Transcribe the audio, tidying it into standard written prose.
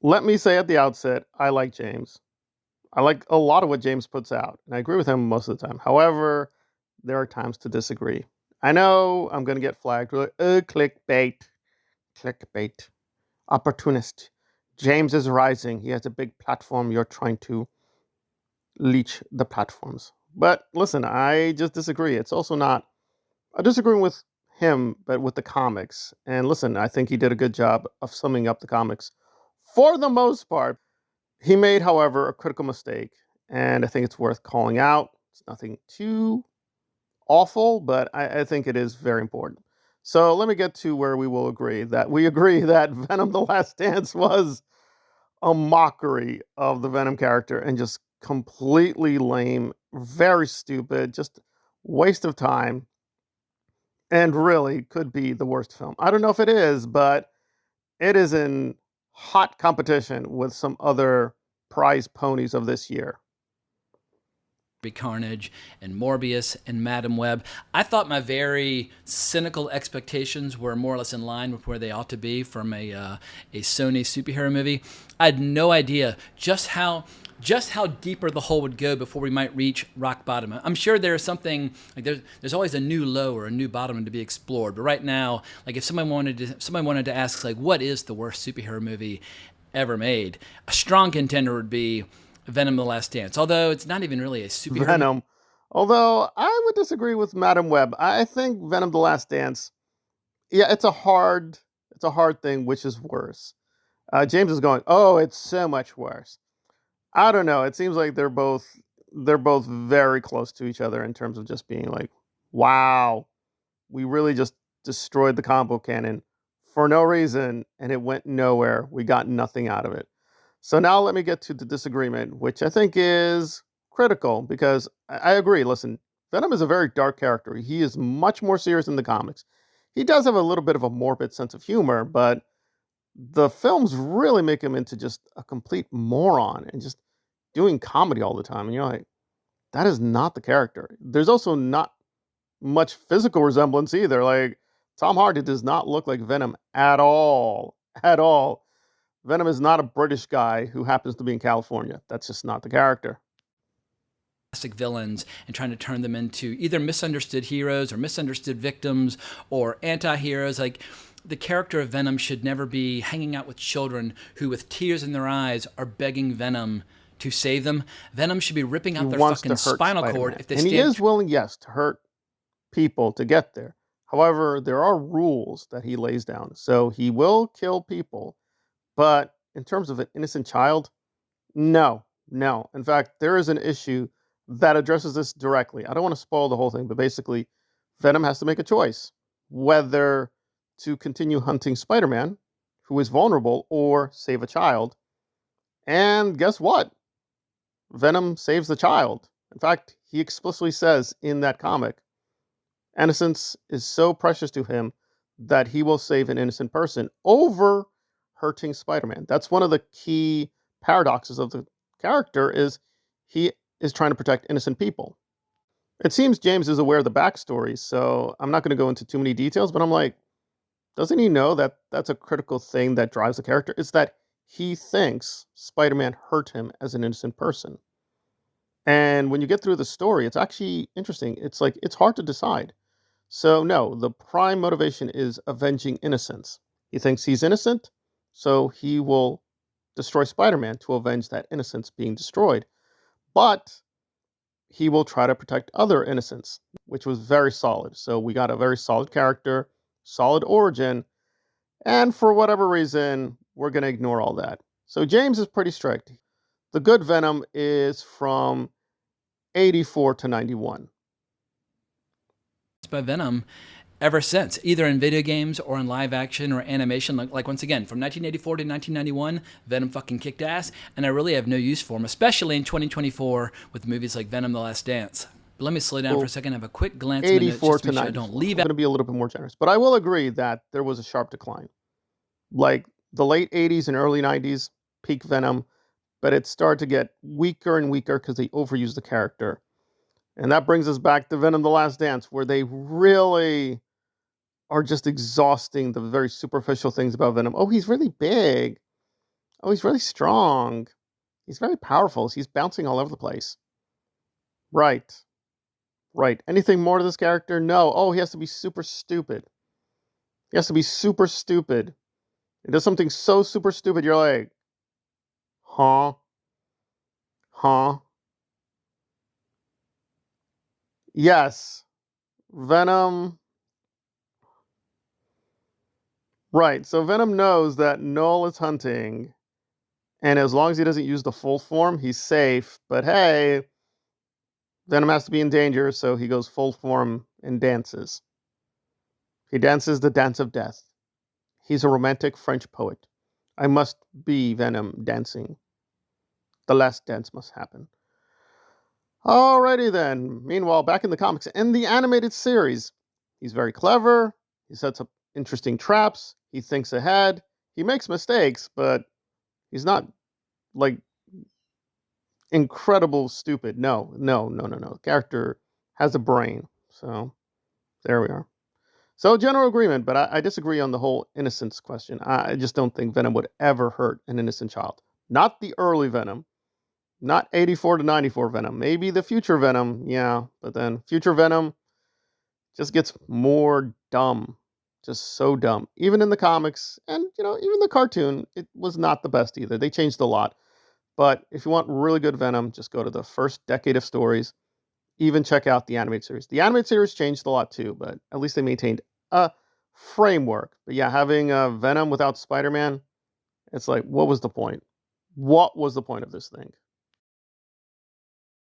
Let me say at the outset, I like James. I like a lot of what James puts out, and I agree with him most of the time. However, there are times to disagree. I know I'm going to get flagged. Like, clickbait, clickbait, opportunist. James is rising. He has a big platform. You're trying to leech the platforms. But listen, I just disagree. It's also not, I disagree with him, but with the comics. And listen, I think he did a good job of summing up the comics for the most part. He made, however, a critical mistake, and I think it's worth calling out. It's nothing too awful, but I think it is very important. So let me get to where we agree that Venom: The Last Dance was a mockery of the Venom character and just completely lame, very stupid, just waste of time, and really could be the worst film. I don't know if it is, but it is in hot competition with some other prize ponies of this year. Carnage and Morbius and Madam Web. I thought my very cynical expectations were more or less in line with where they ought to be from a Sony superhero movie. I had no idea just how deeper the hole would go before we might reach rock bottom. I'm sure there's something like there's always a new low or a new bottom to be explored. But right now, like if someone wanted to ask like what is the worst superhero movie ever made, a strong contender would be Venom: The Last Dance. Although it's not even really a superhero movie. Venom. Although I would disagree with Madam Web. I think Venom: The Last Dance. Yeah, it's a hard thing. Which is worse? James is going. Oh, it's so much worse. I don't know. It seems like they're both very close to each other in terms of just being like, wow, we really just destroyed the combo cannon for no reason, and it went nowhere. We got nothing out of it. So now let me get to the disagreement, which I think is critical because I agree. Listen, Venom is a very dark character. He is much more serious in the comics. He does have a little bit of a morbid sense of humor, but the films really make him into just a complete moron and just doing comedy all the time. And you're like, that is not the character. There's also not much physical resemblance either. Like Tom Hardy does not look like Venom at all. At all. Venom is not a British guy who happens to be in California. That's just not the character. Classic villains and trying to turn them into either misunderstood heroes or misunderstood victims or anti-heroes. Like the character of Venom should never be hanging out with children who with tears in their eyes are begging Venom to save them. Venom should be ripping He out their wants to fucking hurt spinal Spider cord Man. if they And he stand. is willing, yes, to hurt people to get there. However, there are rules that he lays down. So he will kill people. But in terms of an innocent child, no, no. In fact, there is an issue that addresses this directly. I don't want to spoil the whole thing, but basically, Venom has to make a choice whether to continue hunting Spider Man, who is vulnerable, or save a child. And guess what? Venom saves the child. In fact, he explicitly says in that comic, innocence is so precious to him that he will save an innocent person over hurting Spider-Man. That's one of the key paradoxes of the character is he is trying to protect innocent people. It seems James is aware of the backstory, so I'm not going to go into too many details, but I'm like, doesn't he know that that's a critical thing that drives the character? It's that he thinks Spider-Man hurt him as an innocent person. And when you get through the story, it's actually interesting. It's like it's hard to decide. So no, the prime motivation is avenging innocence. He thinks he's innocent, so he will destroy Spider-Man to avenge that innocence being destroyed. But he will try to protect other innocents, which was very solid. So we got a very solid character, solid origin, and for whatever reason, we're going to ignore all that. So James is pretty strict. The good Venom is from 84 to 91. By Venom ever since, either in video games or in live action or animation. Like once again, from 1984 to 1991, Venom fucking kicked ass, and I really have no use for him, especially in 2024 with movies like Venom: The Last Dance. But let me slow down for a second, have a quick glance in the notes 84 just to to make sure I 94. don't leave I'm going to be a little bit more generous, but I will agree that there was a sharp decline. Like the late 80s and early 90s, peak Venom, but it started to get weaker and weaker because they overused the character. And that brings us back to Venom: The Last Dance, where they really are just exhausting the very superficial things about Venom. Oh, he's really big. Oh, he's really strong. He's very powerful. He's bouncing all over the place. Right. Right. Anything more to this character? No. Oh, he has to be super stupid. He has to be super stupid. He does something so super stupid, you're like, huh? Huh? Yes. Venom. Right. So Venom knows that Null is hunting, and as long as he doesn't use the full form, he's safe. But hey, Venom has to be in danger, so he goes full form and dances. He dances the dance of death. He's a romantic French poet. I must be Venom dancing. The last dance must happen. Alrighty then. Meanwhile, back in the comics and the animated series, he's very clever. He sets up interesting traps. He thinks ahead. He makes mistakes, but he's not like incredible stupid. No, no, no, no, no. The character has a brain. So there we are. So general agreement, but I disagree on the whole innocence question. I just don't think Venom would ever hurt an innocent child. Not the early Venom. Not 84 to 94 Venom. Maybe the future Venom, yeah. But then future Venom just gets more dumb. Just so dumb. Even in the comics and, even the cartoon, it was not the best either. They changed a lot. But if you want really good Venom, just go to the first decade of stories. Even check out the animated series. The animated series changed a lot too, but at least they maintained a framework. But yeah, having Venom without Spider-Man, it's like, what was the point? What was the point of this thing?